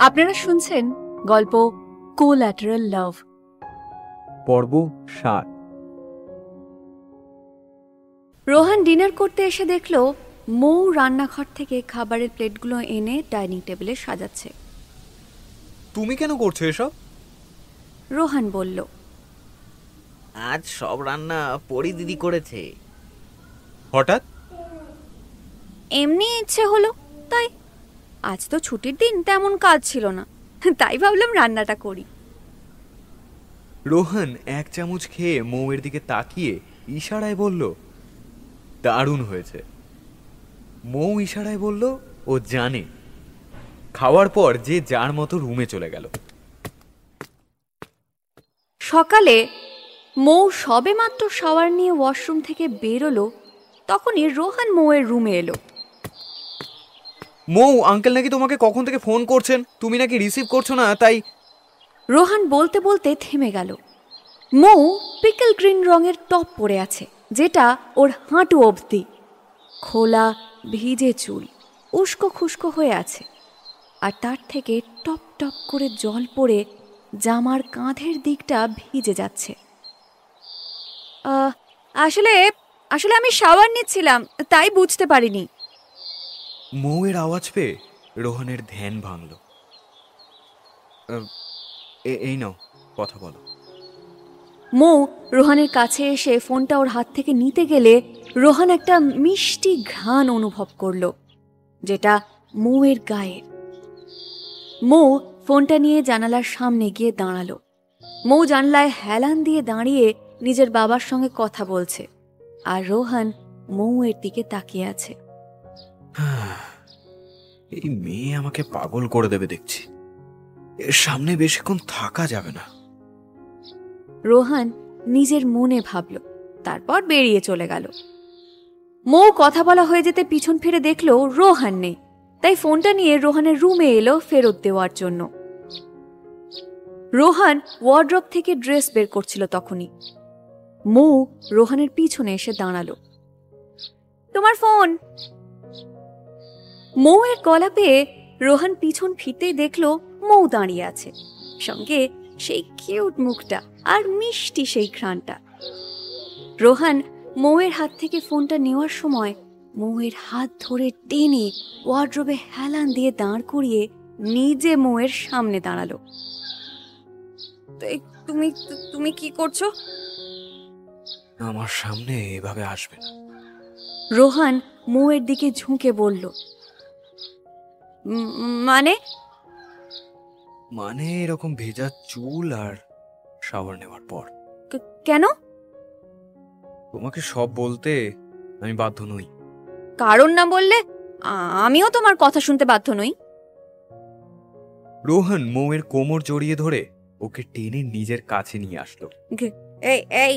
আপনারা শুনছেন গল্প কোল্যাটারাল লাভ, পর্ব ৭। রোহান ডিনার করতে এসে দেখল মৌ রান্নাঘর থেকে খাবারের প্লেটগুলো এনে ডাইনিং টেবিলে সাজাচ্ছে। তুমি কেন করছো এসব? রোহান বলল, আজ সব রান্না পরি দিদি করেছে। হঠাৎ? এমনি ইচ্ছে হলো তাই। আজ তো ছুটির দিন, তেমন কাজ ছিল না, তাই ভাবলাম রান্নাটা করি। রোহান এক চামচ খেয়ে মৌয়ের দিকে তাকিয়ে ইশারায় বলল, দারুণ হয়েছে। মৌ ইশারায় বলল ও জানে। খাওয়ার পর যে যার মতো রুমে চলে গেল। সকালে মৌ সবে মাত্র শাওয়ার নিয়ে ওয়াশরুম থেকে বেরোলো, তখনই রোহান মৌয়ের রুমে এলো। মৌ, আঙ্কেল নাকি তোমাকে কখন থেকে ফোন করছেন, তুমি নাকি রিসিভ করছো না, তাই। রোহান বলতে বলতে থেমে গেল। মৌ পিকল গ্রিন রঙের টপ পরে আছে, যেটা ওর হাঁটু অবধি। খোলা ভিজে চুল উস্কো খুস্কো হয়ে আছে, আর তার থেকে টপ টপ করে জল পড়ে জামার কাঁধের দিকটা ভিজে যাচ্ছে। আসলে আসলে আমি শাওয়ার নিচ্ছিলাম, তাই বুঝতে পারিনি। মৌয়ের আওয়াজ পেয়ে রোহানের ধ্যান ভাঙল। এই নাও, কথা বলো। মৌ রোহানের কাছে এসে ফোনটা ওর হাত থেকে নিতে গেলে রোহান একটা মিষ্টি ঘ্রাণ অনুভব করল, যেটা মৌয়ের গায়ে। মৌ ফোনটা নিয়ে জানালার সামনে গিয়ে দাঁড়ালো। মৌ জানলায় হেলান দিয়ে দাঁড়িয়ে নিজের বাবার সঙ্গে কথা বলছে, আর রোহান মৌয়ের দিকে তাকিয়ে আছে। এই মেয়ে আমাকে পাগল করে দেবে দেখছি, এর সামনে বেশিক্ষণ থাকা যাবে না। রোহান নিজের মনে ভাবল, তারপর বেরিয়ে চলে গেল। মৌ কথা বলা হয়ে যেতে পিছন ফিরে দেখলো রোহান নেই, তাই ফোনটা নিয়ে রোহানের রুমে এলো ফেরত দেওয়ার জন্য। রোহান ওয়ার্ড্রপ থেকে ড্রেস বের করছিল তখনই। মৌ রোহানের পিছনে এসে দাঁড়ালো। তোমার ফোন। মৌয়ের গলা পেয়ে রোহান পিছন ফিরতেই দেখলো মৌ দাঁড়িয়ে আছে, সঙ্গে সেই কিউট মুখটা আর মিষ্টি সেই ঘ্রাণটা। রোহান মৌয়ের হাত থেকে ফোনটা নেওয়ার সময় মৌয়ের হাত ধরে টেনে ওয়ার্ড্রোবে হেলান দিয়ে দাঁড় করিয়ে নিজে মৌয়ের সামনে দাঁড়ালো। তুমি তুমি কি করছো? আমার সামনে এভাবে আসবে না। রোহান মৌয়ের দিকে ঝুঁকে বলল, মানে? মানে এরকম ভেজা চুল আর শাওয়ার নেওয়ার পর। কেন? তোমাকে সব বলতে আমি বাধ্য নই। কারণ না বললে আমিও তোমার কথা শুনতে বাধ্য নই। রোহান মৌয়ের কোমর জড়িয়ে ধরে ওকে টেনে নিজের কাছে নিয়ে আসলো। এই এই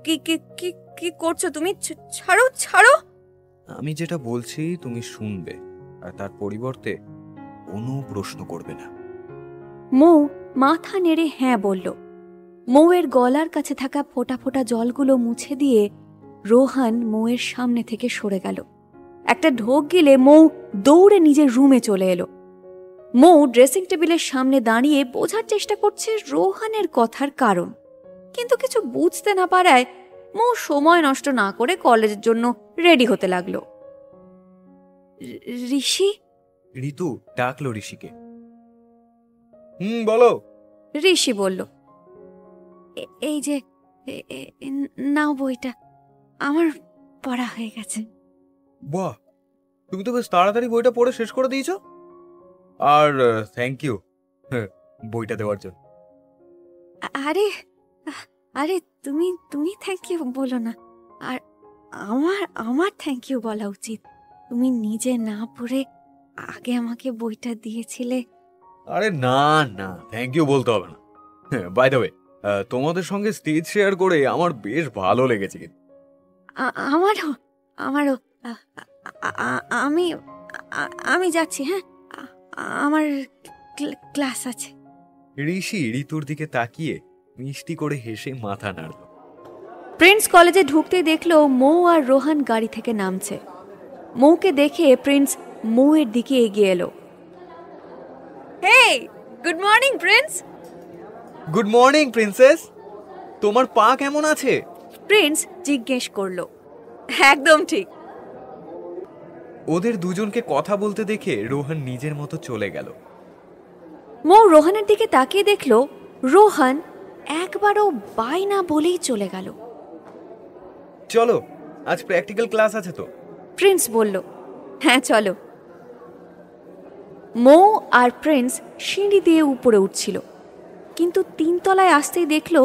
কি কি কি কি করছো তুমি? ছাড়ো ছাড়ো। আমি যেটা বলছি তুমি শুনবে, আর তার পরিবর্তে কোনো প্রশ্ন করবে না। মৌ মাথা নেড়ে হ্যাঁ বলল। মৌয়ের গলার কাছে থাকা ফোঁটা ফোঁটা জলগুলো মুছে দিয়ে রোহান মৌয়ের সামনে থেকে সরে গেল। একটা ঢোক গিলে মৌ দৌড়ে নিজের রুমে চলে এলো। মৌ ড্রেসিং টেবিলের সামনে দাঁড়িয়ে বোঝার চেষ্টা করছে রোহানের কথার কারণ, কিন্তু কিছু বুঝতে না পারায় মৌ সময় নষ্ট না করে কলেজের জন্য রেডি হতে লাগলো। ঋষি? ঋতু ডাকলো ঋষিকে। বলো। ঋষি বলল, এই যে নাও বইটা, আমার পড়া হয়ে গেছে। বাহ, তুমি তো বেশ তাড়াতাড়ি বইটা পড়ে শেষ করে দিয়েছো। আর থ্যাংক ইউ বইটা দেওয়ার জন্য। আরে আরে তুমি তুমি থ্যাংক ইউ বলো না, আর আমার থ্যাংক ইউ বলা উচিত। তুমি নিজে না পড়ে আগে আমাকে বইটা দিয়েছিলে। আরে না না, থ্যাংক ইউ বলতে হবে না। বাই দ্য ওয়ে, তোমাদের সঙ্গে স্টেজ শেয়ার করে আমার বেশ ভালো লেগেছে। কিন্তু আমারও আমারও আমি আমি যাচ্ছি। হ্যাঁ, আমার ক্লাস আছে। ঋষি ঋতুর দিকে তাকিয়ে মিষ্টি করে হেসে মাথা নাড়ল। প্রিন্স কলেজে ঢুকতেই দেখলো মৌ আর রোহান গাড়ি থেকে নামছে। মৌকে দেখে প্রিন্স মৌয়ের দিকে এগিয়ে এলো। Hey, good morning prince. Good morning princess. তোমার পা কেমন আছে? প্রিন্স জিজ্ঞেস করলো। একদম ঠিক। ওদের দুজনকে কথা বলতে দেখে রোহন নিজের মতো চলে গেল। মৌ রোহানের দিকে তাকিয়ে দেখলো রোহান একবারও বাই না বলেই চলে গেল। চলো, আজ প্র্যাকটিক্যাল ক্লাস আছে তো। প্রিন্স বলল, হ্যাঁ চলো। মৌ আর প্রিন্স সিঁড়ি দিয়ে উপরে উঠছিল, কিন্তু 3 তলায় আসতেই দেখলো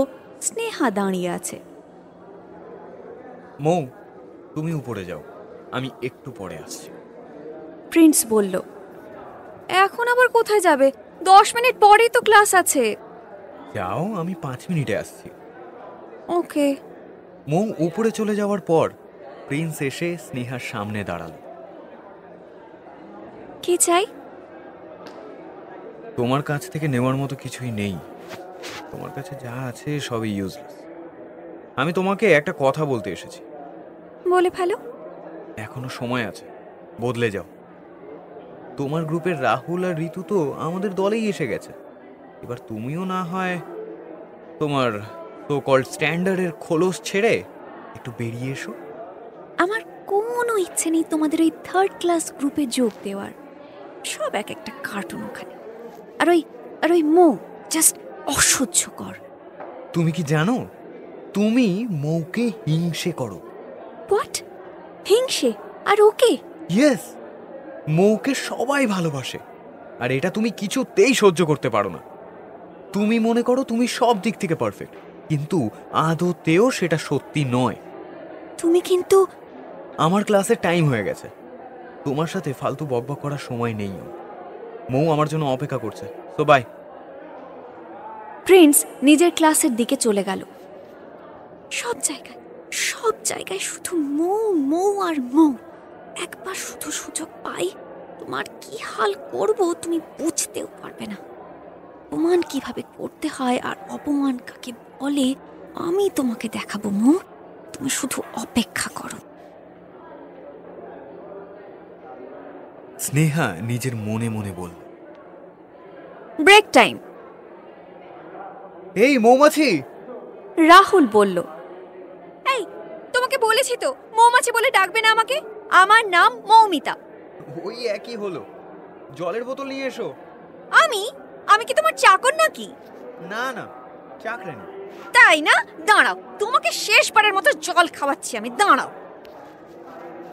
স্নেহা দাঁড়িয়ে আছে। মৌ, তুমি উপরে যাও, আমি একটু পরে আসছি। প্রিন্স বলল, এখন আবার কোথায় যাবে? 10 মিনিট পরেই তো ক্লাস আছে। যাও, আমি 5 মিনিটে আসছি। ওকে। মৌ উপরে চলে যাওয়ার পর প্রিন্স এসে স্নেহার সামনে দাঁড়ালো। কি চাই? তোমার কাছ থেকে নেওয়ার মতো কিছুই নেই। তোমার কাছে যা আছে সবই ইউজলেস। আমি তোমাকে একটা কথা বলতে এসেছি। বলে ফেলো। এখনো সময় আছে, বদলে যাও। তোমার গ্রুপের রাহুল আর ঋতু তো আমাদের দলেই এসে গেছে। এবার তুমিও না হয় তোমার তো কল্ড স্ট্যান্ডার্ডের খোলস ছেড়ে একটু বেরিয়ে এসো। আমার কোনো ইচ্ছে নেই তোমাদের ওই 3rd ক্লাস গ্রুপে যোগ দেওয়ার। সব এক একটা কার্টুন ওখানে। আর ওই মৌ জাস্ট অসহ্যকর। তুমি কি জানো, তুমি মৌকে হিংসে করো। হোয়াট? হিংসে? আর ওকে? ইয়েস, মৌকে সবাই ভালোবাসে, আর এটা তুমি কিছুতেই সহ্য করতে পারো না। তুমি মনে করো তুমি সব দিক থেকে পারফেক্ট, কিন্তু আদতেও সেটা সত্যি নয়। তুমি কিন্তু। আমার ক্লাসের টাইম হয়ে গেছে, তোমার সাথে ফালতু বকবক করার সময় নেই। মৌ আমার জন্য অপেক্ষা করছে, তো বাই। প্রিন্স নিজের ক্লাসের দিকে চলে গেল। সব জায়গায় শুধু মৌ মৌ আর মৌ। একবার শুধু সুযোগ পাই, তোমার কি হাল করব তুমি বুঝতেও পারবে না। অপমান কিভাবে করতে হয় আর অপমান কাকে বলে আমি তোমাকে দেখাবো মৌ। তুমি শুধু অপেক্ষা করো। স্নেহা নিজের মনে মনে বলল। Break time. এই মৌমাছি। রাহুল বলল, এই তোমাকে বলেছি তো মৌমাছি বলে ডাকবে না আমাকে। আমার নাম মৌমিতা। ওই একই হলো। জলের বোতল নিয়ে এসো। আমি কি তোমার চাকর নাকি? না না, চাকরানি। তাই না? দাঁড়াও, তোমাকে শেষবারের মতো জল খাওয়াচ্ছি আমি, দাঁড়াও।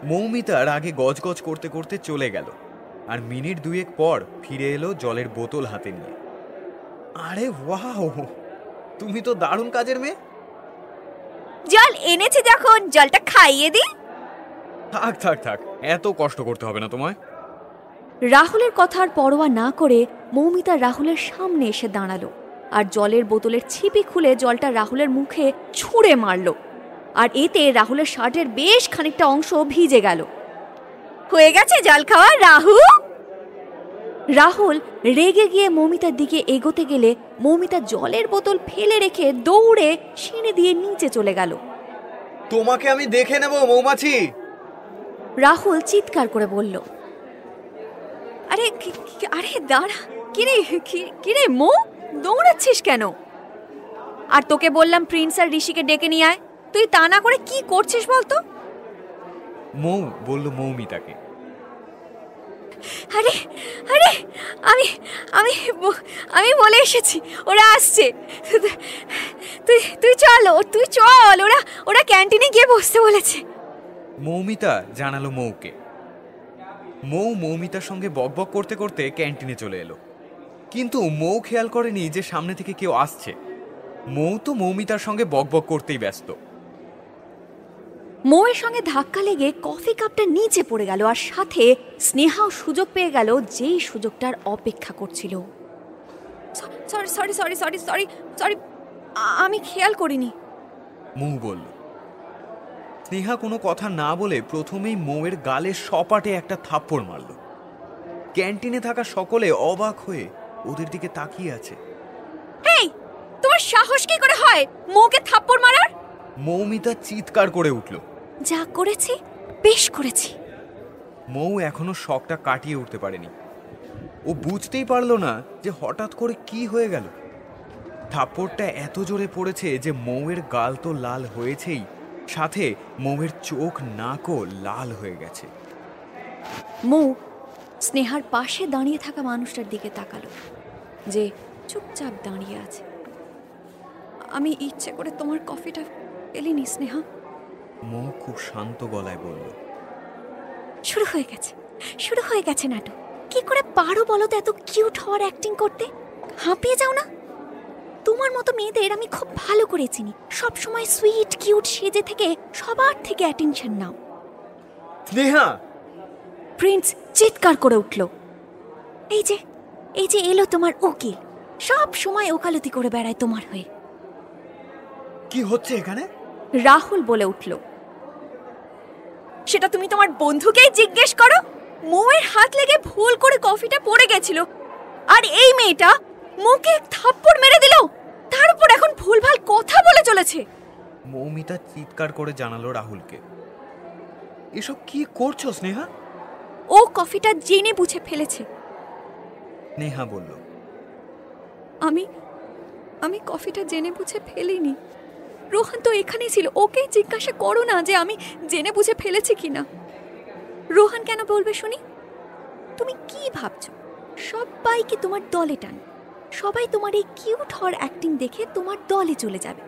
মৌমিতার আগে গজগজ করতে করতে চলে গেল, আর মিনিট 2 পর ফিরে এলো জলের বোতল হাতে নিয়ে। আরে ওয়াও, তুমি তো দারুণ কাজের মেয়ে। জল এনেছি যখন জলটা খাইয়ে দিই। থাক থাক থাক, এত কষ্ট করতে হবে না তোমায়। রাহুলের কথার পরোয়া না করে মৌমিতা রাহুলের সামনে এসে দাঁড়ালো আর জলের বোতলের ছিপি খুলে জলটা রাহুলের মুখে ছুঁড়ে মারল, আর এতে রাহুলের শার্টের বেশ খানিকটা অংশ ভিজে গেল। হয়ে গেছে জল খাওয়া রাহুল। রাহুল রেগে গিয়ে মৌমিতার দিকে এগোতে গেলে মৌমিতা জলের বোতল ফেলে রেখে দৌড়ে সিঁড়ি দিয়ে নিচে চলে গেল। তোমাকে আমি দেখে নেব মৌমাছি। রাহুল চিৎকার করে বলল, আরে আরে দাঁড়া, কিরে মৌ, দৌড়াচ্ছিস কেন? আর তোকে বললাম প্রিন্স আর ঋষিকে ডেকে নিয়ে আয়, তুই তা না করে কি করছিস বলতো? মৌ বলল মৌমিতাকে। আরে আরে আমি আমি আমি বলে এসেছি, ওরা আসছে। তুই চল, ওরা ক্যান্টিনে গিয়ে বসতে বলেছে। মৌমিতা জানালো মৌকে। মৌ মৌমিতার সঙ্গে বকবক করতে করতে ক্যান্টিনে চলে এলো, কিন্তু মৌ খেয়াল করেনি যে সামনে থেকে কেউ আসছে। মৌ তো মৌমিতার সঙ্গে বকবক করতেই ব্যস্ত। মৌয়ের সঙ্গে ধাক্কা লেগে কফি কাপটা নিচে পড়ে গেল, আর সাথে স্নেহাও সুযোগ পেয়ে গেল, যেই সুযোগটার অপেক্ষা করছিল। সরি, আমি খেয়াল করিনি। মৌ বলল। স্নেহা কোনো কথা না বলে প্রথমেই মৌয়ের গালে সপাটে একটা থাপ্পড় মারল। ক্যান্টিনে থাকা সকলে অবাক হয়ে ওদের দিকে তাকিয়ে আছে। এই, তোমার সাহস কি করে হয় মৌকে থাপ্পড় মারার? মৌমিতা চিৎকার করে উঠল। যা করেছি বেশ করেছি। মৌ এখনো শকটা কাটিয়ে উঠতে পারেনি। ও বুঝতেই পারলো না যে হঠাৎ করে কি হয়ে গেল। থাপ্পড়টা এত জোরে পড়েছে যে মৌয়ের গাল তো লাল হয়েছেই, সাথে মৌয়ের চোখ নাকও লাল হয়ে গেছে। মৌ স্নেহার পাশে দাঁড়িয়ে থাকা মানুষটার দিকে তাকালো, যে চুপচাপ দাঁড়িয়ে আছে। আমি ইচ্ছে করে তোমার কফিটা ফেলিনি স্নেহা। মৌ খুব শান্ত গলায় বলল। শুরু হয়ে গেছে নাটক। কি করে পারো বলো তো এত কিউট হওয়ার অ্যাক্টিং করতে? হাঁপিয়ে যাও না? তোমার মতো মেয়েদের আমি খুব ভালো করে চিনি, সব সময় সুইট কিউট সেজে থেকে সবার থেকে অ্যাটেনশন নাও। স্নেহা! প্রিন্স চিৎকার করে উঠল। এই যে এলো তোমার উকিল, সব সময় ওকালতি করে বেড়ায় তোমার হয়ে। কি হচ্ছে এখানে? রাহুল বলে উঠল। সেটা তুমি তোমার বন্ধুকেই জিজ্ঞেস করো। মৌয়ের হাত লেগে ভুল করে কফিটা পড়ে গেছিল, আর এই মেয়েটা মুখে এক থাপ্পড় মেরে দিল, তার উপর এখন ভুলভাল কথা বলে চলেছে। মৌমিতা চিৎকার করে জানালো রাহুলকে। এসব কি করছো স্নেহা? ও কফিটা জেনে বুঝে ফেলেছে। নেহা বলল। আমি কফিটা জেনে বুঝে ফেলিনি। রোহান তো এখানেই ছিল, ওকেই জিজ্ঞাসা করো না যে আমি জেনে বুঝে ফেলেছি কিনা। রোহান কেন বলবে শুনি? তুমি কি ভাবছো সবাইকে তোমার দলে টান? সবাই তোমার এই কিউট হওয়ার অ্যাক্টিং দেখে তোমার দলে চলে যাবে।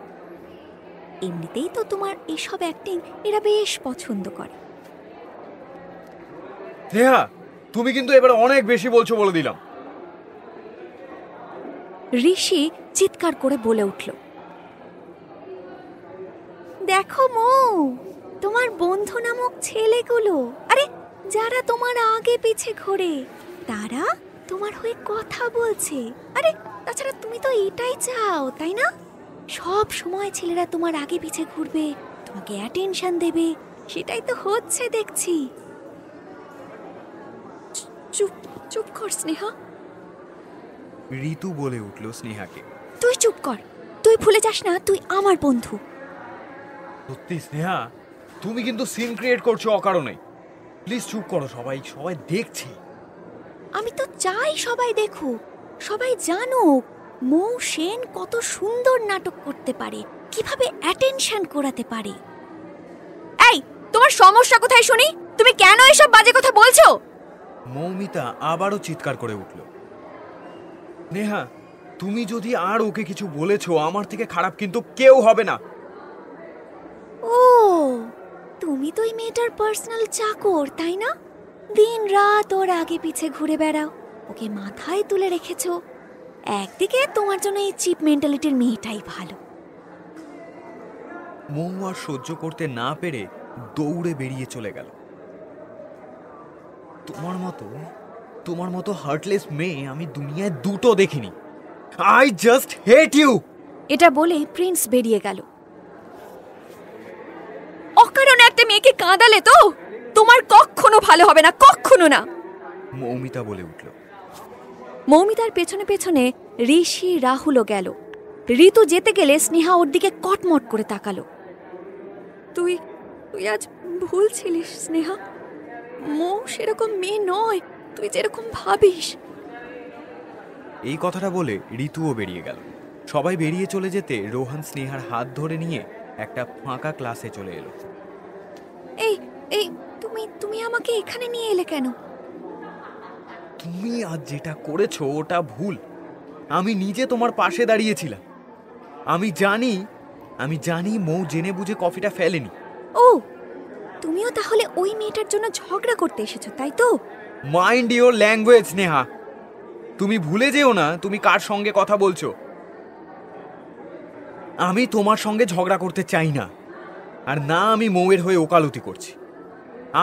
এমনিতেই তো তোমার এইসব অ্যাক্টিং এরা বেশ পছন্দ করে। নেহা, তুমি কিন্তু এবার অনেক বেশি বলছো বলে দিলাম। ঋষি চিৎকার করে বলে উঠল। দেখো মৌ, তোমার বন্ধু নামক ছেলেগুলো, আরে যারা তোমার আগে পিছে ঘোরে, তারা তোমার হয়ে কথা বলছে। আরে তাছাড়া তুমি তো এটাই চাও, তাই না? সব সময় ছেলেরা তোমার আগে পিছে ঘুরবে, তোমাকে অ্যাটেনশন দেবে, সেটাই তো হচ্ছে দেখছি। চুপ চুপ কর স্নেহা। ঋতু বলে উঠল স্নেহাকে। তুই চুপ কর, তুই ভুলে যাস না তুই আমার বন্ধু। সত্যি স্নেহা, তুমি কিন্তু সিন ক্রিয়েট করছো অকারণে। প্লিজ চুপ করো, সবাই দেখছে। আমি তো চাই সবাই দেখুক, সবাই জানুক মৌ সেন কত সুন্দর নাটক করতে পারে, কিভাবে অ্যাটেনশন করাতে পারে। এই, তোমার সমস্যা কোথায় শুনি? তুমি কেন এসব বাজে কথা বলছো? মৌমিতা আবারও চিৎকার করে উঠল। নেহা, তুমি যদি আর ওকে কিছু বলেছো, আমার থেকে খারাপ কিন্তু কেউ হবে না। ও, তুমি তো এই মেয়েটার পার্সোনাল চাকর, তাই না? দিন রাত ওর আগে পিছে ঘুরে বেড়াও, ওকে মাথায় তুলে রেখেছো। একদিকে তোমার জন্য এই চিপ মেন্টালিটির মেয়েটাই ভালো। মৌ আর সহ্য করতে না পেরে দৌড়ে বেরিয়ে চলে গেল। তোমার মতো হার্টলেস মেয়ে আমি দুনিয়ায় দুটো দেখিনি। I just hate you. এটা বলেই প্রিন্স বেরিয়ে গেল। অকারণে একটা মেয়েকে কাঁদালে তো তোমার কখনো ভালো হবে না, কখনো না। মৌমিতা বলে উঠল। মৌমিতার পেছনে পেছনে ঋষি রাহুলও গেল। ঋতু যেতে গেলে স্নেহা ওর দিকে কটমট করে তাকালো। তুই আজ ভুল ছিলিস স্নেহা। মৌ সেরকম মেয়ে নয় তুই যেরকম ভাবিস। এই কথাটা বলে ঋতুও বেরিয়ে গেল। সবাই বেরিয়ে চলে যেতে রোহান স্নেহার হাত ধরে নিয়ে একটা ফাঁকা ক্লাসে চলে এলো। এই তুমি আমাকে এখানে নিয়ে এলে কেন? তুমি আজ যেটা করেছো ওটা ভুল। আমি নিজে তোমার পাশে দাঁড়িয়েছিলাম। আমি জানি মৌ জেনে বুঝে কফিটা ফেলেনি। ও, তুমিও তাহলে ওই মেয়েটার জন্য ঝগড়া করতে এসেছো, তাই তো? Mind your language Neha. তুমি ভুলে যেও না তুমি কার সঙ্গে কথা বলছো। আমি তোমার সঙ্গে ঝগড়া করতে চাই না, আর না আমি মৌয়ের হয়ে ওকালতি করছি।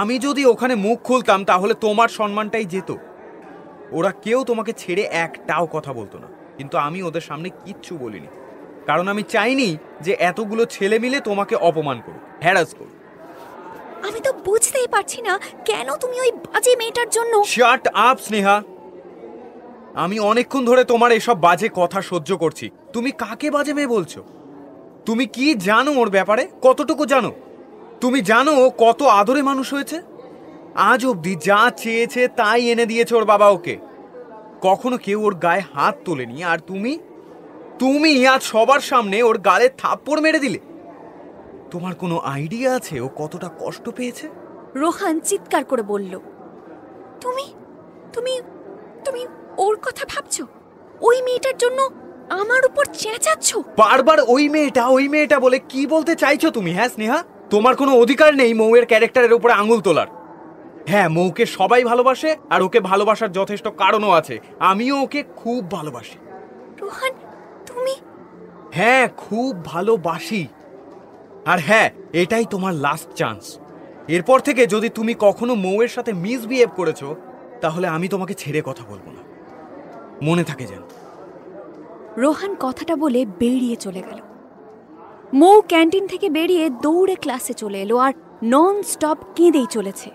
আমি যদি ওখানে মুখ খুলতাম তাহলে তোমার সম্মানটাই যেত। ওরা কেউ তোমাকে ছেড়ে একটাও কথা বলতো না, কিন্তু আমি ওদের সামনে কিচ্ছু বলিনি, কারণ আমি চাইনি যে এতগুলো ছেলে মিলে তোমাকে অপমান করুক, হ্যারাস করুক। আমি তো বুঝতেই পারছি না কেন তুমি ওই বাজে মেয়েটার জন্য। Shut up Sneha. আমি অনেকক্ষণ ধরে তোমার এসব বাজে কথা সহ্য করছি। তুমি কাকে বাজে মেয়ে বলছো? তুমি কি জানো ওর ব্যাপারে? কতটুকু জানো? তুমি জানো ও কত আদরে মানুষ হয়েছে? আজ অবধি যা চেয়েছে তাই এনে দিয়েছে ওর বাবা ওকে। কখনো কেউ ওর গায়ে হাত তোলেনি, আর তুমি তুমি আজ সবার সামনে ওর গালে থাপ্পড় মেরে দিলে। তোমার কোনো আইডিয়া আছে ও কতটা কষ্ট পেয়েছে? রোহান চিৎকার করে বলল, তুমি তুমি তুমি ওর কথা ভাবছো? ওই মেয়েটার জন্য আমার উপর চেঁচাচ্ছ? বারবার ওই মেয়েটা বলে কি বলতে চাইছো তুমি? হ্যাঁ স্নেহা, তোমার কোনো অধিকার নেই মৌয়ের ক্যারেক্টারের উপরে আঙুল তোলার। হ্যাঁ, মৌকে সবাই ভালোবাসে, আর ওকে ভালোবাসার যথেষ্ট কারণও আছে। আমিও ওকে খুব ভালোবাসি। রোহান, তুমি? হ্যাঁ, খুব ভালোবাসি। আর হ্যাঁ, এটাই তোমার লাস্ট চান্স। এরপর থেকে যদি তুমি কখনো মৌয়ের সাথে মিসবিহেভ করেছো, তাহলে আমি তোমাকে ছেড়ে কথা বলবো না, মনে থাকে যেন। রোহান কথাটা বলে বেরিয়ে চলে গেল। মৌ ক্যান্টিন থেকে বেরিয়ে দৌড়ে ক্লাসে চলে এলো, আর নন স্টপ কেঁদেই চলেছে।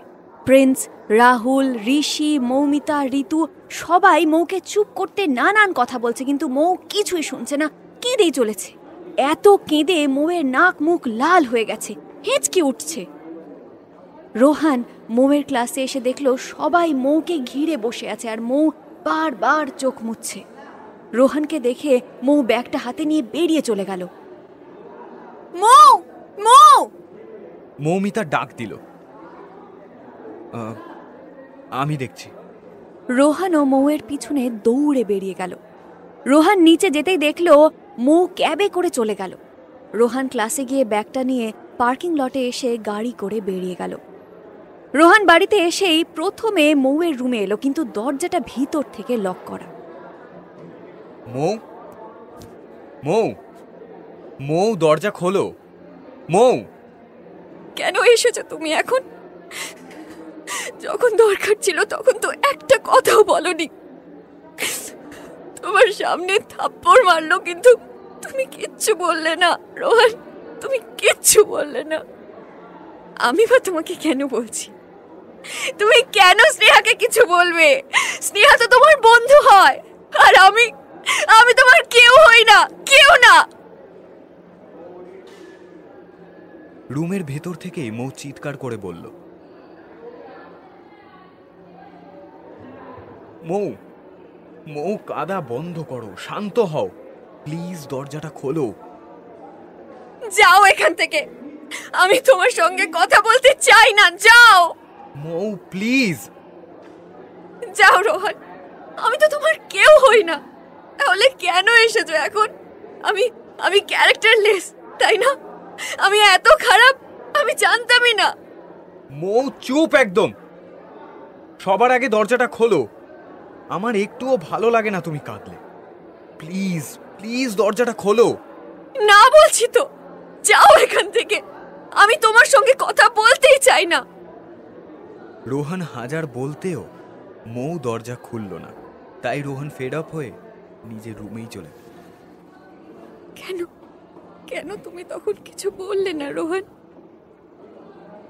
প্রিন্স, রাহুল, ঋষি, মৌমিতা, ঋতু সবাই মৌকে চুপ করতে নানান কথা বলছে, কিন্তু মৌ কিছুই শুনছে না, কেঁদেই চলেছে। এত কেঁদে মৌয়ের নাক মুখ লাল হয়ে গেছে, হেঁচকি উঠছে। রোহান মৌয়ের ক্লাসে এসে দেখলো সবাই মৌকে ঘিরে বসে আছে, আর মৌ বারবার চোখ মুছছে। রোহানকে দেখে মৌ ব্যাগটা হাতে নিয়ে বেরিয়ে চলে গেল। মৌ! মৌ! মৌমিতা ডাক দিল। আমি দেখছি। রোহানও মৌয়ের পিছনে দৌড়ে বেরিয়ে গেল। রোহান নিচে যেতেই দেখলো মৌ ক্যাবে করে চলে গেল। রোহান ক্লাসে গিয়ে ব্যাগটা নিয়ে পার্কিং লটে এসে গাড়ি করে বেরিয়ে গেল। রোহান বাড়িতে এসেই প্রথমে মৌয়ের রুমে এলো, কিন্তু দরজাটা ভিতর থেকে লক করা। মৌ, মৌ, মৌ, দরজা খোলো। মৌ! কেন এসেছো তুমি এখন? যখন দরকার ছিল তখন তো একটা কথাও বলনি। তোমার সামনে থাপ্পড় মারলো, কিন্তু তুমি কিচ্ছু বললে না। রোহান, তুমি কিচ্ছু বললে না। আমি বা তোমাকে কেন বলছি? তুমি কেন স্নেহাকে কিছু বলবে? স্নেহা তো তোমার বন্ধু হয়, আর আমি তোমার কেউ হই না, কেউ না। রুমের ভেতর থেকে মৌ চিৎকার করে বলল, মৌ, মৌ, কাঁদা বন্ধ করো, শান্ত হও, প্লিজ দরজাটা খোলো। যাও এখান থেকে, আমি তোমার সঙ্গে কথা বলতে চাই না। যাও মৌ, প্লিজ। যাও রোহান, আমি তো তোমার কেউ হই না, তাহলে কেন এসেছো এখন? আমি ক্যারেক্টারলেস, তাই না? আমি এত খারাপ আমি জানতামই না। মৌ, চুপ একদম। সবার আগে দরজাটা খোলো। আমার একটুও ভালো লাগে না তুমি কাঁদলে। প্লিজ, প্লিজ দরজাটা খোলো। না বলছি তো, যাও এখান থেকে, আমি তোমার সঙ্গে কথা বলতেই চাই না। রোহান হাজার বলতেও মৌ দরজা খুলল না, তাই রোহান ফেড আপ হয়ে নিজের রুমেই চলে গেল। কেন কেন তুমি তখন কিছু বললে না রোহান?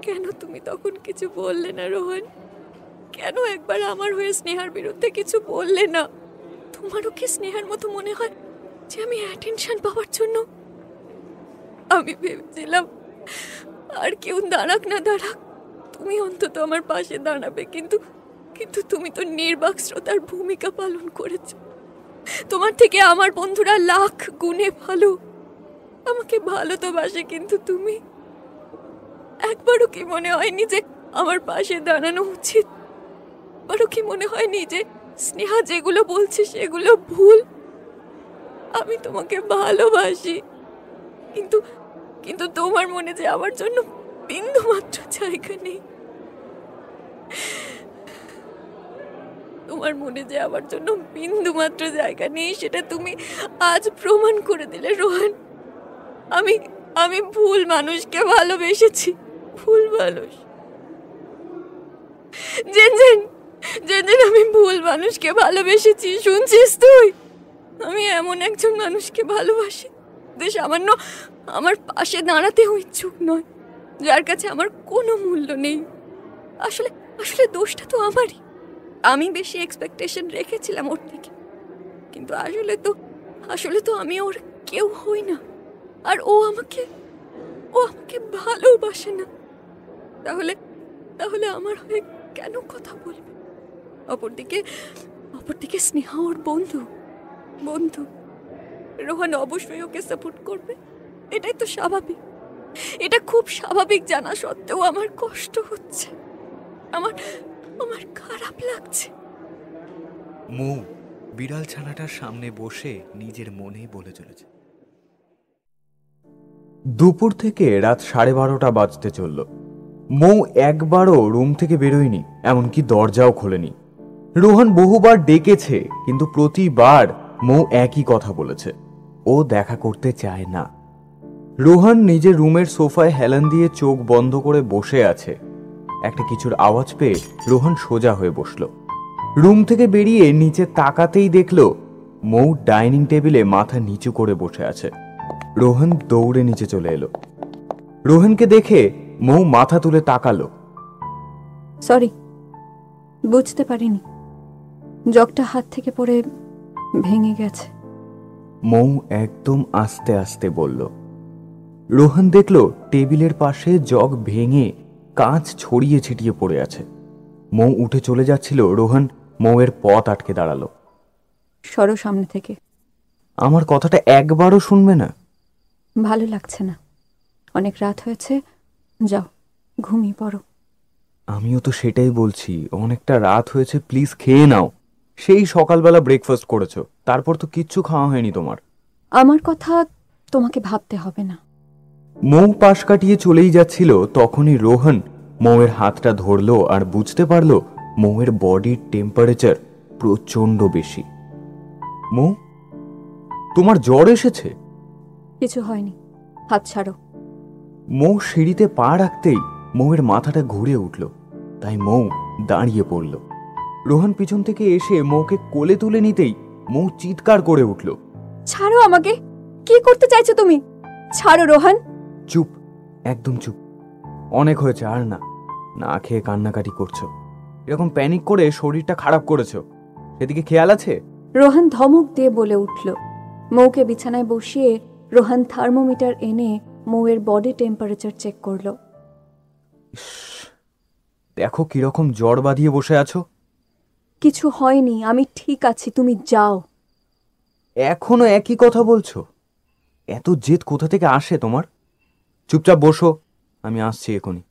কেন তুমি তখন কিছু বললে না রোহান? কেন একবার আমার হয়ে স্নেহার বিরুদ্ধে কিছু বললে না? তোমারও কি স্নেহার মতো মনে হয় যে আমি অ্যাটেনশন পাওয়ার জন্য? আমি ভেবেছিলাম আর কেউ দাঁড়াক না দাঁড়াক, তুমি অন্তত আমার পাশে দাঁড়াবে, কিন্তু তুমি তো নির্বাক শ্রোতার ভূমিকা পালন করেছো। তোমার থেকে আমার বন্ধুরা লাখ গুণে ভালো, আমাকে ভালো তো বাসে, কিন্তু তুমি একবারও কি মনে হয়নি যে আমার পাশে দাঁড়ানো উচিত? একবারও কি মনে হয়নি যে স্নেহা যেগুলো বলছে সেগুলো ভুল? আমি তোমাকে ভালোবাসি, কিন্তু তোমার মনে যে আমার জন্য বিন্দু মাত্র জায়গা নেই। তোমার মনে যে আমার জন্য বিন্দু মাত্র জায়গা নেই, সেটা তুমি আজ প্রমাণ করে দিলে রোহান। আমি ভুল মানুষকে ভালোবেসেছি, ভুল মানুষ। জেন আমি ভুল মানুষকে ভালোবেসেছি, শুনছিস তুই? আমি এমন একজন মানুষকে ভালোবাসি যে সামান্য আমার পাশে দাঁড়াতেও ইচ্ছুক নয়, যার কাছে আমার কোনো মূল্য নেই। আসলে দোষটা তো আমারই। আমি বেশি এক্সপেকটেশন রেখেছিলাম ওর থেকে, কিন্তু আসলে তো আমি ওর কেউ হই না, আর ও আমাকে ভালোবাসে না। তাহলে আমার হয়ে কেন কথা বলবে? অপরদিকে স্নেহা ওর বন্ধু বন্ধু রোহান অবশ্যই ওকে সাপোর্ট করবে, এটাই তো স্বাভাবিক। এটা খুব স্বাভাবিক জানা সত্ত্বেও আমার কষ্ট হচ্ছে, আমার আমার খারাপ লাগছে। মৌ বিড়াল ছানাটার সামনে বসে নিজের মনেই বলে চলেছে। দুপুর থেকে রাত 12:30 বাজতে চলল। মৌ একবারও রুম থেকে বেরোয়নি, এমনকি দরজাও খোলেনি। রোহন বহুবার ডেকেছে, কিন্তু প্রতিবার মৌ একই কথা বলেছে, ও দেখা করতে চায় না। রোহন নিজের রুমের সোফায় হেলান দিয়ে চোখ বন্ধ করে বসে আছে। একটা কিছুর আওয়াজ পেয়ে রোহন সোজা হয়ে বসল। রুম থেকে বেরিয়ে নিচে তাকাতেই দেখল মৌ ডাইনিং টেবিলে মাথা নিচু করে বসে আছে। রোহন দৌড়ে নিচে চলে এলো। রোহনকে দেখে মৌ মাথা তুলে তাকালো। সরি, বুঝতে পারিনি, জগটা হাত থেকে পড়ে ভেঙে গেছে। মৌ একদম আস্তে আস্তে বলল। রোহন দেখল টেবিলের পাশে জগ ভেঙে কাঁচ ছড়িয়ে ছিটিয়ে পড়ে আছে। মৌ উঠে চলে যাচ্ছিল, রোহন মৌয়ের পথ আটকে দাঁড়ালো। সরো সামনে থেকে। আমার কথাটা একবারও শুনবে না? ভালো লাগছে না, অনেক রাত হয়েছে, যাও ঘুমিয়ে পড়ো। আমিও তো সেটাই বলছি, অনেকটা রাত হয়েছে, প্লিজ খেয়ে নাও। সেই সকালবেলা ব্রেকফাস্ট করেছো, তারপর তো কিচ্ছু খাওয়া হয়নি তোমার। আমার কথা তোমাকে ভাবতে হবে না। মৌ পাশ কাটিয়ে চলেই যাচ্ছিল, তখনই রোহন মৌয়ের হাতটা ধরলো আর বুঝতে পারলো মৌয়ের বডির টেম্পারেচার প্রচন্ড বেশি। মৌ, তোমার জ্বর এসেছে? কিছু হয়নি, হাত ছাড়ো। মৌ সিঁড়িতে পা রাখতেই মৌয়ের মাথাটা ঘুরে উঠল, তাই মৌ দাঁড়িয়ে পড়ল। রোহন পিছন থেকে এসে মৌকে কোলে তুলে নিতেই মৌ চিৎকার করে উঠল। ছাড়ো আমাকে, কি করতে চাইছো তুমি? ছাড়ো রোহন। চুপ, একদম চুপ, অনেক হয়েছে, আর না। না খেয়ে কান্নাকাটি করছো, এরকম প্যানিক করে শরীরটা খারাপ করেছো, সেদিকে খেয়াল আছে? রোহন ধমক দিয়ে বলে উঠল। মৌকে বিছানায় বসিয়ে রোহন থার্মোমিটার এনে মৌয়ের বডি টেম্পারেচার চেক করলো। দেখো কিরকম জ্বর বাঁধিয়ে বসে আছো। কিছু হয়নি, আমি ঠিক আছি, তুমি যাও। এখনো একই কথা বলছো? এত জেদ কোথা থেকে আসে তোমার? চুপচাপ বসো, আমি আসছি এখনই।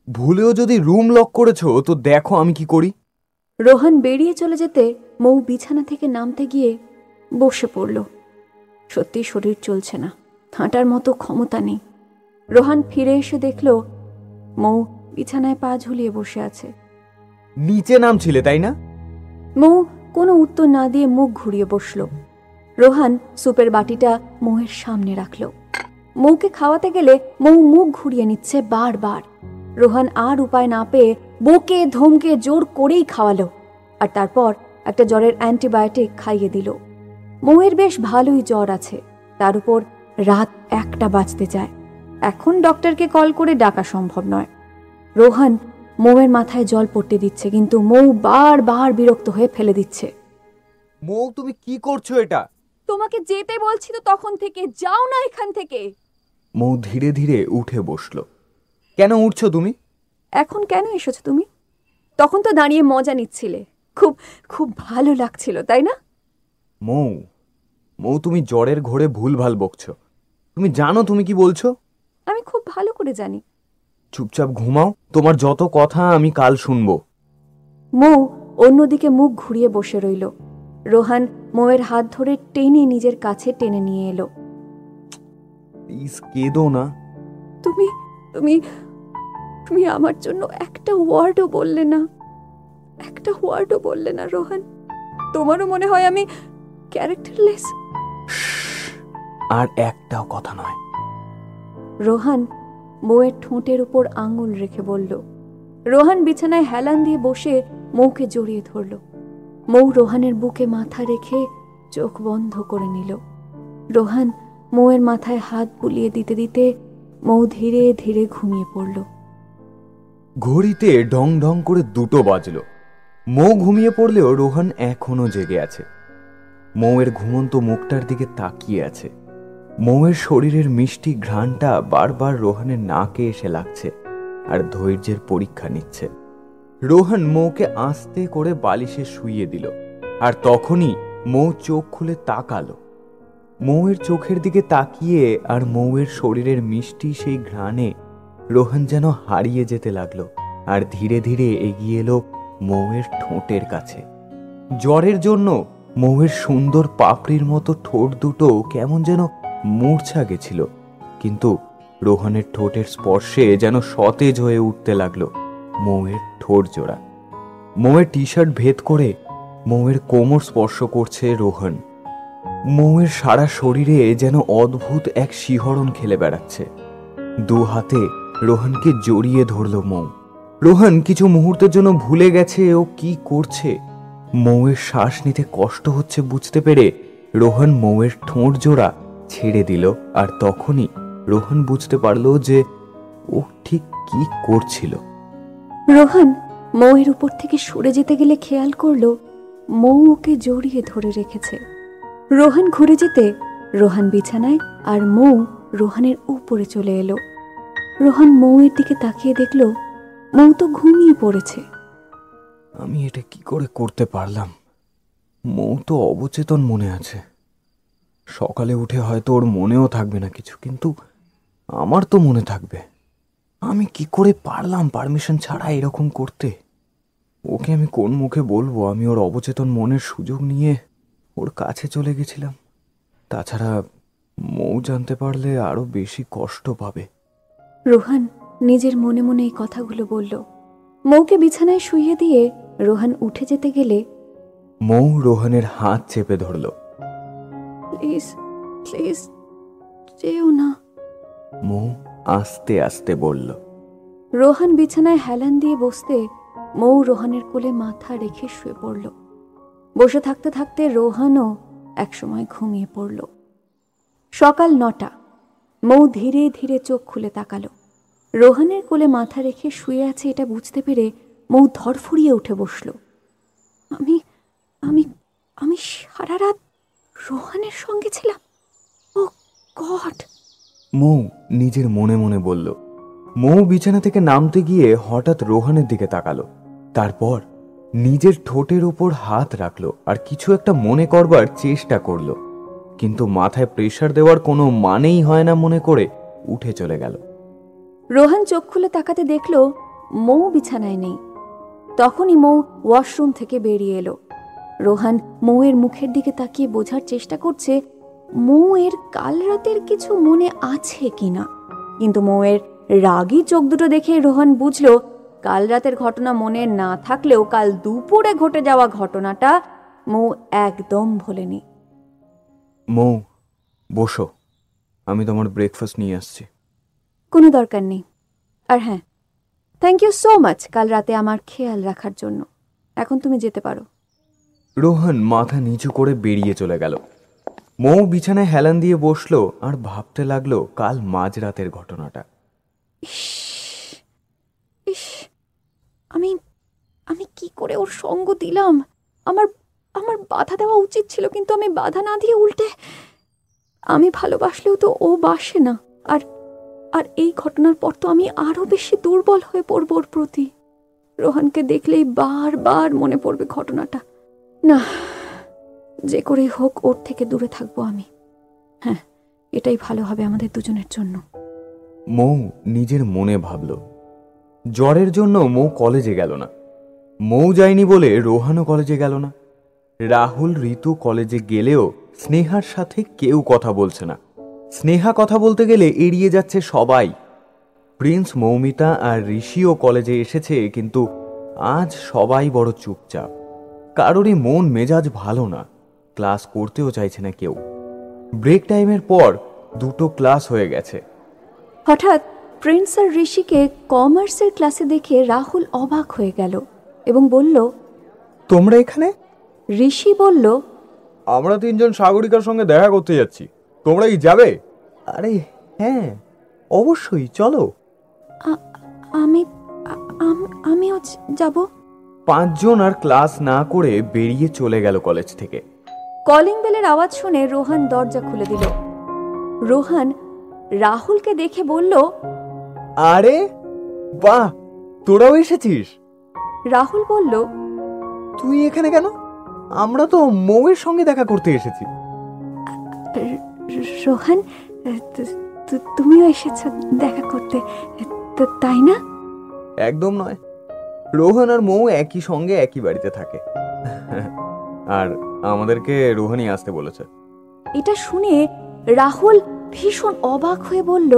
ভুলেও যদি রুম লক করেছো তো দেখো আমি কি করি। রোহন বেরিয়ে চলে যেতে মৌ বিছানা থেকে নামতে গিয়ে বসে পড়ল। সত্যি শরীর চলছে না, হাঁটার মতো ক্ষমতা নেই। রোহন ফিরে এসে দেখল মৌ বিছানায় পা ঝুলিয়ে বসে আছে। নিচে নামছিলে তাই না? মৌ কোনো উত্তর না দিয়ে মুখ ঘুরিয়ে বসল। রোহন সুপের বাটিটা মৌয়ের সামনে রাখল। মৌকে খাওয়াতে গেলে মৌ মুখ ঘুরিয়ে নিচ্ছে বারবার। রোহন আর উপায় না পেয়ে বকে ধমকে জোর করেই খাওয়ালো, আর তারপর একটা জ্বরের অ্যান্টিবায়োটিক খাইয়ে দিল। মৌয়ের বেশ ভালোই জ্বর আছে, তার উপর রাত 1টা বাজতে যায়। এখন ডক্টরকে কল করে ডাকা সম্ভব নয়। রোহন মৌয়ের মাথায় জল পড়তে দিচ্ছে, কিন্তু মৌ বারবার বিরক্ত হয়ে ফেলে দিচ্ছে। মৌ, তুমি কি করছো এটা? তোমাকে যেতে বলছি তো তখন থেকে, যাও না এখান থেকে। মৌ ধীরে ধীরে উঠে বসলো। কেন উঠছো তুমি? এখন কেন এসেছো তুমি? তখন তো দাঁড়িয়ে মজা নিচ্ছিলে, খুব খুব ভালো লাগছিল তাই না? মৌ, মৌ, তুমি জ্বরের ঘোরে ভুলভাল বকছো। তুমি জানো তুমি কি বলছো? আমি খুব ভালো করে জানি। চুপচাপ ঘুমাও, তোমার যত কথা আমি কাল শুনবো। মৌ অন্যদিকে মুখ ঘুরিয়ে বসে রইল। রোহন মৌয়ের হাত ধরে টেনে নিজের কাছে টেনে নিয়ে এলো। প্লিজ কেঁদো না। তুমি তুমি তুমি আমার জন্য একটা ওয়ার্ডও বললে না, একটা ওয়ার্ডও বললে না রোহন। তোমারও মনে হয় আমি ক্যারেক্টারলেস? আর একটাও কথা নয়। রোহন মৌয়ের ঠোঁটের উপর আঙুল রেখে বলল। রোহন বিছানায় হেলান দিয়ে বসে মৌকে জড়িয়ে ধরল। মৌ রোহনের বুকে মাথা রেখে চোখ বন্ধ করে নিল। রোহন মৌয়ের মাথায় হাত বুলিয়ে দিতে দিতে মৌ ধীরে ধীরে ঘুমিয়ে পড়ল। ঘড়িতে ঢং ঢং করে 2টো বাজলো। মৌ ঘুমিয়ে পড়লেও রোহন এখনো জেগে আছে। মৌয়ের ঘুমন্ত মুখটার দিকে তাকিয়ে আছে। মৌয়ের শরীরের মিষ্টি ঘ্রাণটা বারবার রোহনের নাকে এসে লাগছে আর ধৈর্যের পরীক্ষা নিচ্ছে। রোহন মৌকে আস্তে করে বালিশে শুইয়ে দিল। আর তখনই মৌ চোখ খুলে তাকালো। মৌয়ের চোখের দিকে তাকিয়ে আর মৌয়ের শরীরের মিষ্টি সেই ঘ্রাণে রোহন যেন হারিয়ে যেতে লাগলো, আর ধীরে ধীরে এগিয়ে এলো মৌয়ের ঠোঁটের কাছে। জ্বরের জন্য মৌয়ের সুন্দর পাপড়ির মতো ঠোঁট দুটো কেমন যেন মূর্ছা গেছিল, কিন্তু রোহনের ঠোঁটের স্পর্শে যেন সতেজ হয়ে উঠতে লাগলো মৌয়ের ঠোঁট জোড়া। মৌয়ের টি শার্ট ভেদ করে মৌয়ের কোমর স্পর্শ করছে রোহন। মৌয়ের সারা শরীরে যেন অদ্ভুত এক শিহরণ খেলে বেড়াচ্ছে। দু হাতে রোহনকে জড়িয়ে ধরল মৌ। রোহন কিছু মুহূর্তের জন্য ভুলে গেছে ও কি করছে। মৌয়ের শ্বাস নিতে কষ্ট হচ্ছে বুঝতে পেরে রোহন মৌয়ের ঠোঁট জোড়া ছেড়ে দিল, আর তখনই রোহন বুঝতে পারল যে ও ঠিক কি করছিল। রোহন মৌয়ের উপর থেকে সরে যেতে গেলে খেয়াল করলো মৌ ওকে জড়িয়ে ধরে রেখেছে। রোহন ঘুরে যেতে রোহন বিছানায় আর মৌ রোহনের উপরে চলে এলো। রোহন মৌয়ের দিকে তাকিয়ে দেখল মৌ তো ঘুমিয়ে পড়েছে। আমি এটা কি করে করতে পারলাম? মৌ তো অবচেতন মনে আছে। সকালে উঠে হয়তো ওর মনেও থাকবে না কিছু, কিন্তু আমার তো মনে থাকবে। আমি কি করে পারলাম পারমিশন ছাড়া এরকম করতে? ওকে আমি কোন মুখে বলবো আমি ওর অবচেতন মনের সুযোগ নিয়ে ওর কাছে চলে গেছিলাম? তাছাড়া মৌ জানতে পারলে আরো বেশি কষ্ট পাবে। রোহন নিজের মনে মনে এই কথাগুলো বলল। মৌকে বিছানায় শুইয়ে দিয়ে রোহন উঠে যেতে গেলে মৌ রোহনের হাত চেপে ধরল। প্লিজ প্লিজ যেও না, মৌ আস্তে আস্তে বলল। রোহন বিছানায় হেলান দিয়ে বসতে মৌ রোহনের কোলে মাথা রেখে শুয়ে পড়ল। বসে থাকতে থাকতে রোহনও একসময় ঘুমিয়ে পড়ল। সকাল 9টা। মৌ ধীরে ধীরে চোখ খুলে তাকালো। রোহনের কোলে মাথা রেখে শুয়ে আছে এটা বুঝতে পেরে মৌ ধরফড়িয়ে উঠে বসল। আমি আমি আমি সারা রাত রোহনের সঙ্গে ছিলাম। ও গড! মৌ নিজের মনে মনে বলল। মৌ বিছানা থেকে নামতে গিয়ে হঠাৎ রোহনের দিকে তাকালো। তারপর নিজের ঠোঁটের উপর হাত রাখলো আর কিছু একটা মনে করবার চেষ্টা করলো, কিন্তু মাথায় প্রেসার দেওয়ার কোনো মানেই হয় না মনে করে উঠে চলে গেল। রোহন চোখ খুলে তাকাতে দেখল মৌ বিছানায় নেই। তখনই মৌ ওয়াশরুম থেকে বেরিয়ে এলো। রোহন মৌয়ের মুখের দিকে তাকিয়ে বোঝার চেষ্টা করছে মৌয়ের কাল রাতের কিছু মনে আছে কিনা, কিন্তু মৌয়ের রাগী চোখ দুটো দেখে রোহন বুঝল কাল রাতের ঘটনা মনে না থাকলেও কাল দুপুরে ঘটে যাওয়া ঘটনাটা মৌ একদম ভোলেনি। মৌ বসো, আমি তোমার ব্রেকফাস্ট নিয়ে আসছি। কোনো দরকার নেই। আর হ্যাঁ, থ্যাংক ইউ সো মাচ কাল রাতে আমার খেয়াল রাখার জন্য। এখন তুমি যেতে পারো। রোহন মাথা নিচু করে বেরিয়ে চলে গেল। মৌ বিছানায় হেলান দিয়ে বসলো আর ভাবতে লাগলো কাল মাঝরাতের ঘটনাটা। ইস, আমি আমি কি করে ওর সঙ্গ দিলাম? আমার আমার বাধা দেওয়া উচিত ছিল, কিন্তু আমি বাধা না দিয়ে উল্টে আমি ভালোবাসলেও তো ও বাসে না। আর আর এই ঘটনার পর তো আমি আরো বেশি দুর্বল হয়ে পড়ব ওর প্রতি। রোহনকে দেখলেই বারবার মনে পড়বে ঘটনাটা। না, যে করে হোক ওর থেকে দূরে থাকবো আমি। হ্যাঁ, এটাই ভালো হবে আমাদের দুজনের জন্য। মৌ নিজের মনে ভাবল। জ্বরের জন্য মৌ কলেজে গেল না। মৌ যায়নি বলে রোহানও কলেজে গেল না। রাহুল ঋতু কলেজে গেলেও স্নেহার সাথে কেউ কথা বলছে না। স্নেহা কথা বলতে গেলে এড়িয়ে যাচ্ছে সবাই। প্রিন্স, মৌমিতা আর ঋষিও কলেজে এসেছে, কিন্তু আজ সবাই বড় চুপচাপ। কারোরই মন মেজাজ ভালো না, ক্লাস করতেও চাইছে না কেউ। ব্রেক টাইমের পর 2টো ক্লাস হয়ে গেছে। হঠাৎ প্রিন্স আর ঋষিকে কমার্সের ক্লাসে দেখে রাহুল অবাক হয়ে গেল এবং বলল, তোমরা এখানে? ঋষি বলল, আমরা 3জন সাগরিকার সঙ্গে দেখা করতে যাচ্ছি, তোমরা কি যাবে? আরে হ্যাঁ, অবশ্যই চলো। আমিও যাব। 5জন আর ক্লাস না করে বেরিয়ে চলে গেল কলেজ থেকে। কলিং বেলের আওয়াজ শুনে রোহন দরজা খুলে দিল। রোহন রাহুলকে দেখে বলল, আরে বাহ, তোরাও এসেছিস। রাহুল বলল, তুই এখানে কেন? আমরা তো মৌয়ের সঙ্গে দেখা করতে এসেছি। রোহান, তুমিও এসেছ দেখা করতে, তাই না? একদম নয়, রোহন আর মৌ একই সঙ্গে একই বাড়িতে থাকে, আর আমাদেরকে রোহানই আসতে বলেছে। এটা শুনে রাহুল ভীষণ অবাক হয়ে বলল,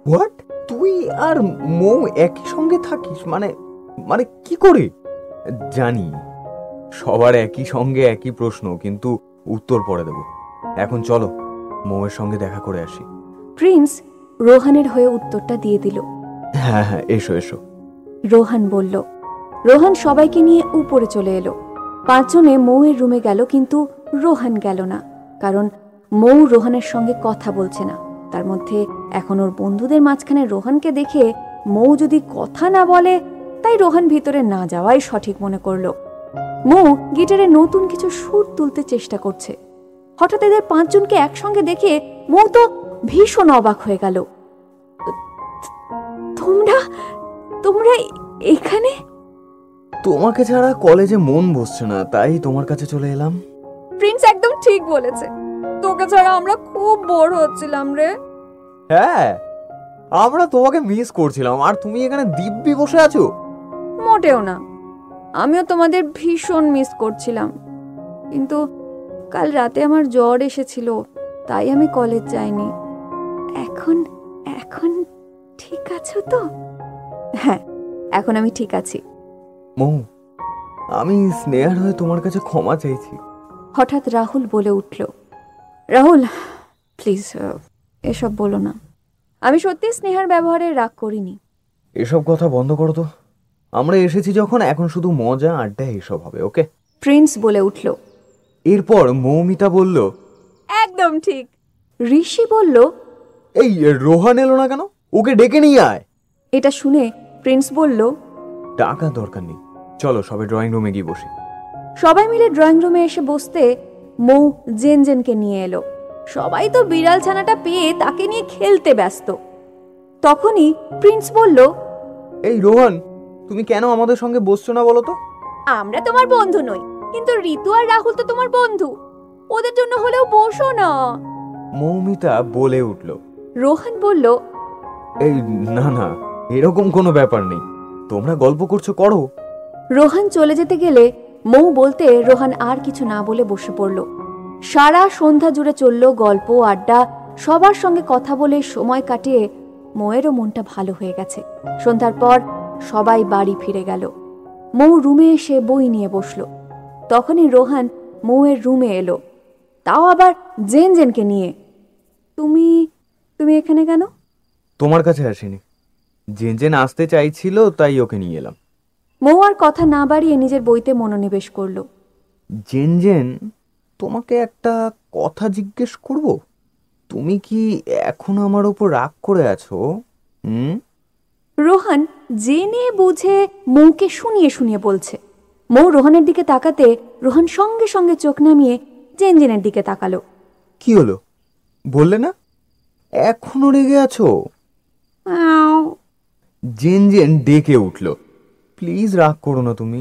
হোয়াট? তুই আর মৌ একই সঙ্গে থাকিস? মানে মানে কি করে? জানি সবার একই সঙ্গে একই প্রশ্ন, কিন্তু উত্তর পরে দেব। এখন চলো মৌয়ের সঙ্গে দেখা করে আসি। প্রিন্স রোহানের হয়ে উত্তরটা দিয়ে দিল। হ্যাঁ হ্যাঁ, এসো এসো। রোহান বলল। রোহান সবাইকে নিয়ে উপরে চলে এলো। 5 জনে মৌয়ের রুমে গেল, কিন্তু রোহান গেল না, কারণ মৌ রোহানের সঙ্গে কথা বলছে না। তার মধ্যে এখন ওর বন্ধুদের মাঝখানে রোহানকে দেখে মৌ যদি কথা না বলে, তাই রোহান ভিতরে না যাওয়াই সঠিক মনে করলো। মৌ গিটারে নতুন কিছু সুর তুলতে চেষ্টা করছে। হঠাৎ এদের 5 জনকে একসঙ্গে দেখে মৌ তো ভীষণ অবাক হয়ে গেল। তোমরা তোমরা এখানে? তোমাকে ছাড়া কলেজে মন বসছে না, তাই তোমার কাছে চলে এলাম। প্রিন্স একদম ঠিক বলেছে, তোকে ছাড়া আমরা খুব বোর হচ্ছিলাম রে। হ্যাঁ, আমরা তোমাকে মিস করছিলাম, আর তুমি এখানে দিব্যি বসে আছো। মোটেও না, আমিও তোমাদের ভীষণ মিস করছিলাম, কিন্তু কাল রাতে আমার জ্বর এসেছিল, তাই আমি কলেজ যাইনি। এখন এখন ঠিক আছো তো? হ্যাঁ, এখন আমি ঠিক আছি। মৌ, আমি স্নেহার হয়ে তোমার কাছে ক্ষমা চাইছি। হঠাৎ রাহুল বলে উঠল। রাহুল, প্লিজ এসব বলো না। আমি সত্যি স্নেহার ব্যবহারে রাগ করিনি। এসব কথা বন্ধ করো তো। আমরা এসেছি যখন, এখন শুধু মজা আড্ডা এসব হবে, ওকে? প্রিন্স বলে উঠল। এরপর মৌমিতা বলল, একদম ঠিক। ঋষি বলল, এই রোহান এলো না কেন? ওকে ডেকে নিয়ে আয়। এটা শুনে প্রিন্স বলল, টাকা দরকার নেই, চলো সবে ড্রয়িং রুমে গিয়ে বসি। সবাই মিলে ড্রয়িং রুমে এসে বসতে মৌ জেনজেনকে নিয়ে এলো। সবাই তো বিড়াল ছানাটা পেয়ে তাকে নিয়ে খেলতে ব্যস্ত। তখনই প্রিন্স বলল, এই রোহান, তুমি কেন আমাদের সঙ্গে বসছো না বলো তো? আমরা তোমার বন্ধু নই, কিন্তু ঋতু আর রাহুল তো তোমার বন্ধু, ওদের জন্য হলেও বসো না। মৌমিতা বলে উঠল। রোহান বলল, এই না না, এরকম কোনো ব্যাপার নেই, তোমরা গল্প করছো করো। রোহান চলে যেতে গেলে মৌ বলতে রোহান আর কিছু না বলে বসে পড়ল। সারা সন্ধ্যা জুড়ে চলল গল্প আড্ডা, সবার সঙ্গে কথা বলে সময় কাটিয়ে মৌয়েরও মনটা ভালো হয়ে গেছে। সন্ধ্যার পর সবাই বাড়ি ফিরে গেল। মৌ রুমে এসে বই নিয়ে বসলো। তখনই রোহান মৌয়ের রুমে এলো, তাও আবার জেনজেনকে নিয়ে। তুমি তুমি এখানে কেন? তোমার কাছে আসিনি, জেনজেন আসতে চাইছিল তাই ওকে নিয়ে এলাম। মৌ আর কথা না বাড়িয়ে নিজের বইতে মনোনিবেশ করলো। জেনজেন, তোমাকে একটা কথা জিজ্ঞেস করব? তুমি কি এখন আমার উপর রাগ করে আছো? রোহান জেনে বুঝে মৌকে শুনিয়ে শুনিয়ে বলছে। মৌ রোহানের দিকে তাকাতে রোহান সঙ্গে সঙ্গে চোখ নামিয়ে জেনজেনের দিকে তাকালো। কি হলো, বললে না এখনো রেগে আছো? জেনজেন ডেকে উঠল। প্লিজ রাগ করো না তুমি।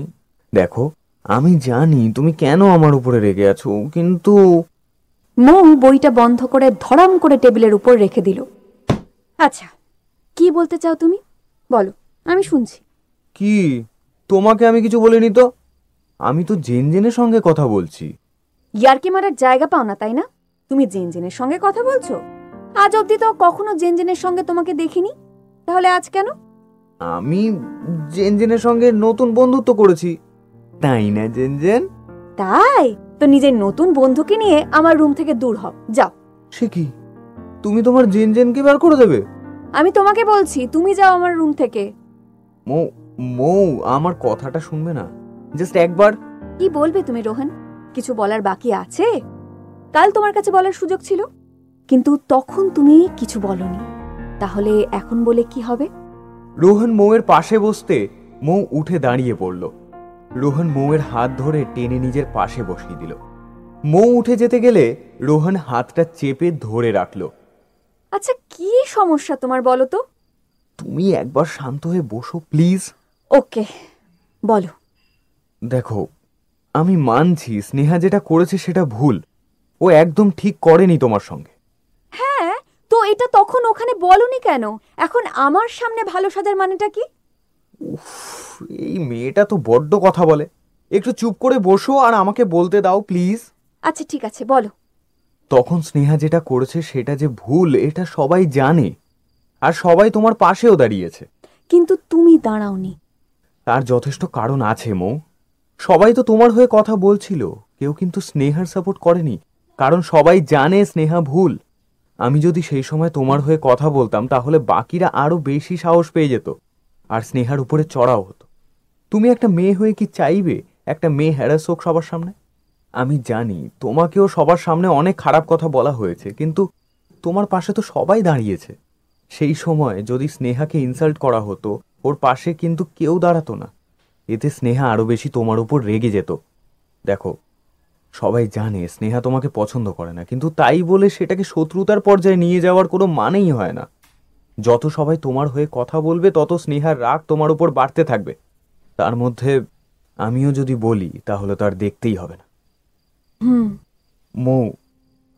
দেখো, আমি জানি তুমি কেন আমার উপরে রেগে আছো, কিন্তু মৌ বইটা বন্ধ করে ধড়াম করে টেবিলের উপর রেখে দিল। আচ্ছা, কি বলতে চাও তুমি? বলো, আমি শুনছি। কি? তোমাকে আমি কিছু বলিনি তো। আমি তো জেনজেনের সঙ্গে কথা বলছি। ইয়ার্কি মারার জায়গা পাও না, তাই না? তুমি জেনজেনের সঙ্গে কথা বলছো? আজ অব্দি তো কখনো জেনজেনের সঙ্গে তোমাকে দেখিনি, তাহলে আজ কেন? আমি জেনজেনের সঙ্গে নতুন বন্ধুত্ব করেছি, তাই না জেনজেন? তাই তো নিজের নতুন বন্ধুকে নিয়ে আমার রুম থেকে দূর হও, যাও। সে কি, তুমি তোমার জেনজেনকে বের করে দেবে? আমি তোমাকে বলছি, তুমি যাও আমার রুম থেকে। মৌ, মৌ আমার কথাটা শুনবে না? জাস্ট একবার। কি বলবে তুমি রোহান? কিছু বলার বাকি আছে? কাল তোমার কাছে বলার সুযোগ ছিল, কিন্তু তখন তুমি কিছু বলনি, তাহলে এখন বলে কি হবে? রোহন মৌয়ের পাশে বসতে মৌ উঠে দাঁড়িয়ে পড়ল। রোহন মৌয়ের হাত ধরে টেনে নিজের পাশে বসিয়ে দিল। মৌ উঠে যেতে গেলে রোহন হাতটা চেপে ধরে রাখল। আচ্ছা, কি সমস্যা তোমার বলো তো? তুমি একবার শান্ত হয়ে বসো প্লিজ। ওকে, বলো। দেখো, আমি মানছি স্নেহা যেটা করেছে সেটা ভুল। ও একদম ঠিক করেনি তোমার সঙ্গে। হ্যাঁ, তো এটা তখন ওখানে বলনি কেন? এখন আমার সামনে ভালো সাজার মানেটা কি? উফ, এই মেয়েটা তো বড্ড কথা বলে। একটু চুপ করে বসো আর আমাকে বলতে দাও প্লিজ। আচ্ছা ঠিক আছে, বলো। তখন স্নেহা যেটা করেছে সেটা যে ভুল এটা সবাই জানে, আর সবাই তোমার পাশেও দাঁড়িয়েছে। কিন্তু তুমি দাঁড়াওনি। তার যথেষ্ট কারণ আছে মৌ। সবাই তো তোমার হয়ে কথা বলছিল, কেউ কিন্তু স্নেহার সাপোর্ট করেনি, কারণ সবাই জানে স্নেহা ভুল। আমি যদি সেই সময় তোমার হয়ে কথা বলতাম তাহলে বাকিরা আরো বেশি সাহস পেয়ে যেত, আর স্নেহার উপরে চড়াও হতো। তুমি একটা মেয়ে হয়ে কি চাইবে একটা মেয়ে হ্যারাস হোক সবার সামনে? আমি জানি তোমাকেও সবার সামনে অনেক খারাপ কথা বলা হয়েছে, কিন্তু তোমার পাশে তো সবাই দাঁড়িয়েছে। সেই সময় যদি স্নেহাকে ইনসাল্ট করা হতো, ওর পাশে কিন্তু কেউ দাঁড়াতো না। এতে স্নেহা আরো বেশি তোমার উপর রেগে যেত। দেখো, সবাই জানে স্নেহা তোমাকে পছন্দ করে না, কিন্তু তাই বলে সেটাকে শত্রুতার পর্যায়ে নিয়ে যাওয়ার কোনো মানেই হয় না। যত সবাই তোমার হয়ে কথা বলবে তত স্নেহার রাগ তোমার উপর বাড়তে থাকবে। তার মধ্যে আমিও যদি বলি তাহলে তো আর দেখতেই হবে না। মৌ,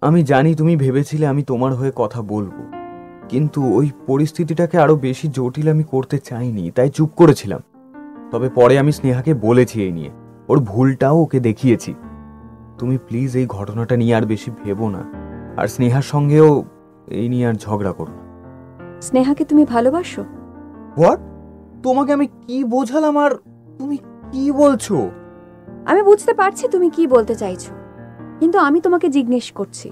আমি জানি তুমি ভেবেছিলে আমি তোমার হয়ে কথা বলবো, কিন্তু ওই পরিস্থিতিটাকে আরো বেশি জটিল আমি করতে চাইনি, তাই চুপ করেছিলাম। তবে পরে আমি স্নেহাকে বলেছি এই নিয়ে, ওর ভুলটাও ওকে দেখিয়েছি। তুমি প্লিজ এই ঘটনাটা নিয়ে আর বেশি ভেবো না, আর স্নেহার সঙ্গেও এই নিয়ে আর ঝগড়া করো না। স্নেহাকে তুমি ভালোবাসো? হোয়াট? তোমাকে আমি কি বোঝালাম আর তুমি কি বলছো? আমি বুঝতে পারছি তুমি কি বলতে চাইছো, কিন্তু আমি তোমাকে জিজ্ঞেস করছি,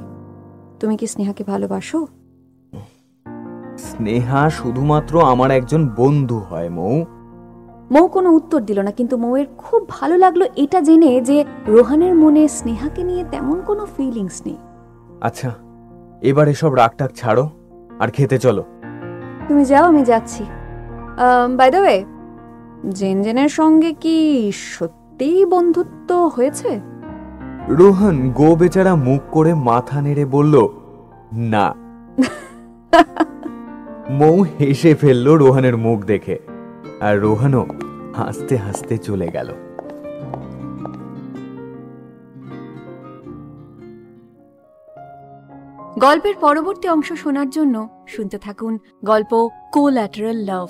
তুমি কি স্নেহাকে ভালোবাসো? স্নেহা শুধুমাত্র আমার একজন বন্ধু হয় মৌ। মৌ কোনো উত্তর দিল না, কিন্তু মৌয়ের খুব ভালো লাগলো এটা জেনে যে রোহানের মনে স্নেহাকে নিয়ে তেমন কোনো ফিলিংস নেই। আচ্ছা, এবার এসব রাগটাগ ছাড়ো আর খেতে চলো। তুমি যাও, আমি যাচ্ছি। বাই দ্য ওয়ে, জেনজেনের সঙ্গে কি সত্যিই বন্ধুত্ব হয়েছে? রোহন গো বেচারা মুখ করে মাথা নেড়ে বলল, না। মৌ হেসে ফেললো রোহানের মুখ দেখে, আর রোহানও হাসতে হাসতে চলে গেল। গল্পের পরবর্তী অংশ শোনার জন্য শুনতে থাকুন গল্প কোল্যাটারাল লাভ।